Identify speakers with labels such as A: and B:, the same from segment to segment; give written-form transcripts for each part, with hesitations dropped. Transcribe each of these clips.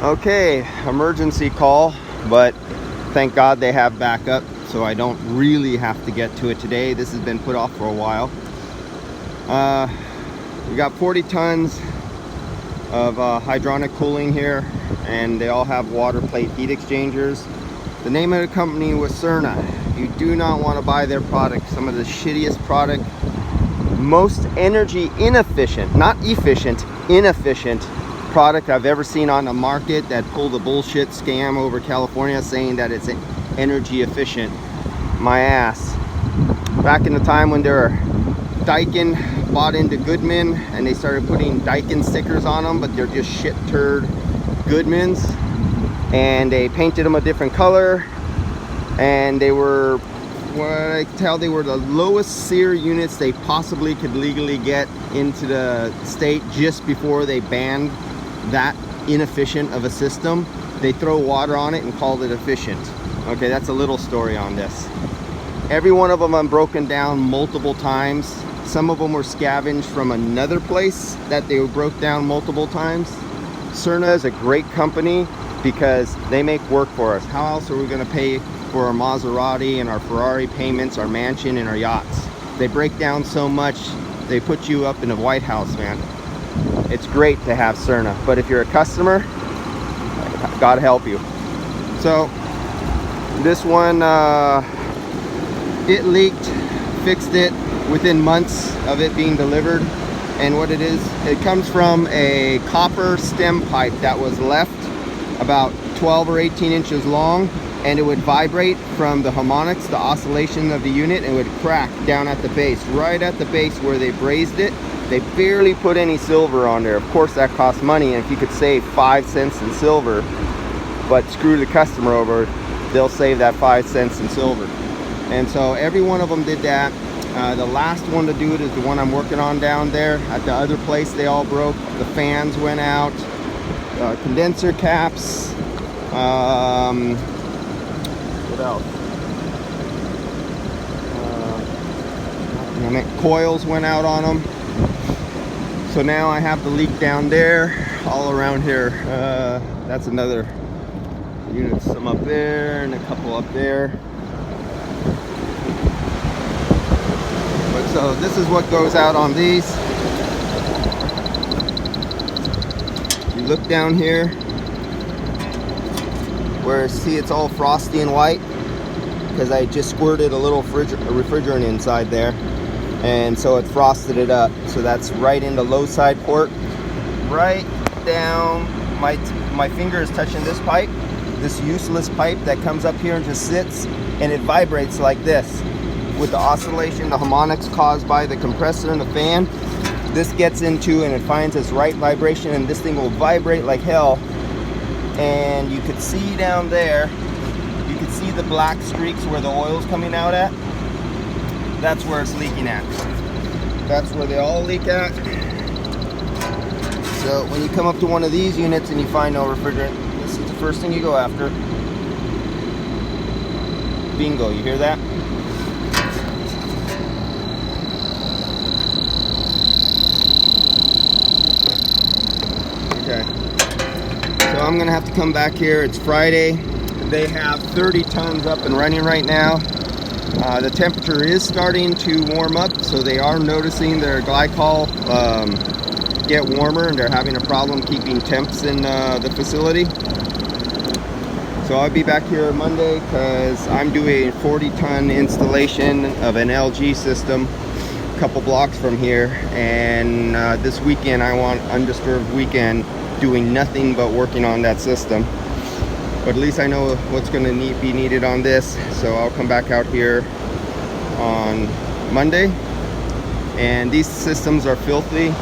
A: Okay, emergency call, but thank God they have backup, so I don't really have to get to it today. This has been put off for a while. We got 40 tons of hydronic cooling here, and they all have water plate heat exchangers. The name of the company was SURNA. You do not want to buy their product. Some of the shittiest product, most energy inefficient, not efficient, inefficient product I've ever seen on the market that pulled a bullshit scam over California saying that it's energy efficient. My ass. Back in the time when Daikin bought into Goodman and they started putting Daikin stickers on them, but they're just shit turd Goodmans, and they painted them a different color, and they were, what I can tell, they were the lowest SEER units they possibly could legally get into the state just before they banned that inefficient of a system. They throw water on it and called it efficient. Okay, that's a little story on this. Every one of them I'm broken down multiple times. Some of them were scavenged from another place that they broke down multiple times. SURNA is a great company because they make work for us. How else are we going to pay for our Maserati and our Ferrari payments, our mansion and our yachts? They break down so much, they put you up in the White House, man. It's great to have SURNA, but if you're a customer, God help you. So this one, it leaked, fixed it within months of it being delivered. And what it is, it comes from a copper stem pipe that was left about 12 or 18 inches long, and it would vibrate from the harmonics, the oscillation of the unit, and it would crack down at the base, right at the base where they brazed it. They barely put any silver on there. Of course that costs money, and if you could save 5 cents in silver, but screw the customer over, they'll save that 5 cents in silver. And so every one of them did that. The last one to do it is the one I'm working on down there. At the other place they all broke. The fans went out, condenser caps, what else? Coils went out on them. So now I have the leak down there, all around here. That's another unit, some up there and a couple up there. But so this is what goes out on these. You look down here where, see, it's all frosty and white because I just squirted a little refrigerant inside there, and so it frosted it up. So that's right in the low side port, right down. My finger is touching this pipe, this useless pipe that comes up here and just sits, and it vibrates like this with the oscillation, the harmonics caused by the compressor and the fan. This gets into and it finds its right vibration, and this thing will vibrate like hell. And you could see down there, you could see the black streaks where the oil's coming out at. That's where it's leaking at. That's where they all leak at. So when you come up to one of these units and you find no refrigerant, this is the first thing you go after. Bingo, you hear that? Okay. So I'm gonna have to come back here. It's Friday. They have 30 tons up and running right now. The temperature is starting to warm up, so they are noticing their glycol get warmer, and they're having a problem keeping temps in the facility. So I'll be back here Monday because I'm doing a 40-ton installation of an LG system a couple blocks from here, and this weekend I want undisturbed weekend doing nothing but working on that system. But at least I know what's going to be needed on this, so I'll come back out here on Monday. And these systems are filthy.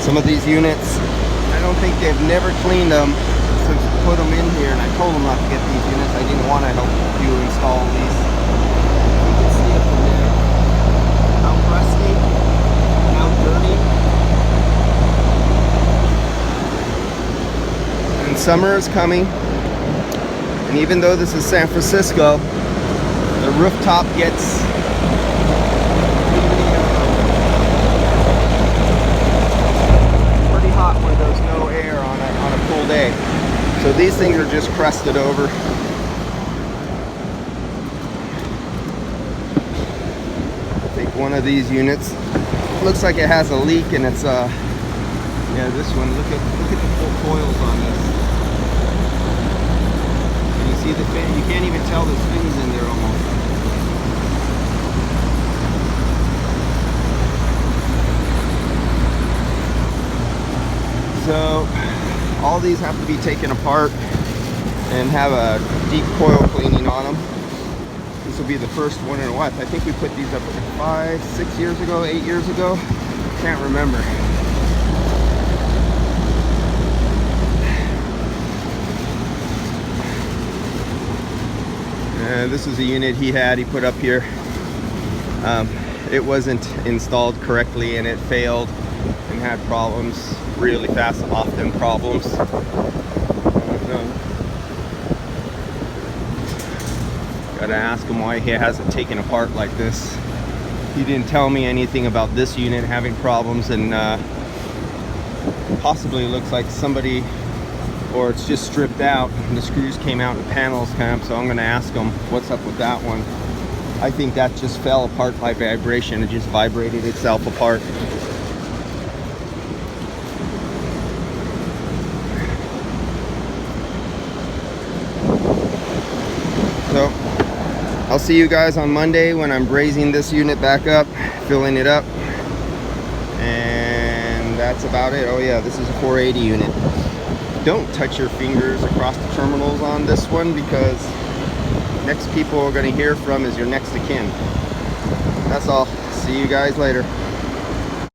A: Some of these units, I don't think they've never cleaned them since we put them in here, and I told them not to get these units. I didn't want to help you install these. You can see it from there, how rusty, how dirty. And summer is coming. And even though this is San Francisco, the rooftop gets pretty hot when there's no air on a cool day. So these things are just crusted over. I think one of these units looks like it has a leak, and it's yeah, this one, look at the full coils on this. And you see the fin, you can't even tell there's fins in there almost. So all these have to be taken apart and have a deep coil cleaning on them. This will be the first one in a while. I think we put these up 5, 6 years ago, 8 years ago. Can't remember. This is a unit he put up here. It wasn't installed correctly and it failed and had problems really fast, often problems. Gotta ask him why he has it taken apart like this. He didn't tell me anything about this unit having problems, and possibly looks like somebody, or it's just stripped out and the screws came out and the panels came up. So I'm gonna ask him what's up with that one. I think that just fell apart by vibration. It just vibrated itself apart. So I'll see you guys on Monday when I'm brazing this unit back up, filling it up, and that's about it. Oh yeah, this is a 480 unit. Don't touch your fingers across the terminals on this one, because next people we're going to hear from is your next of kin. That's all. See you guys later.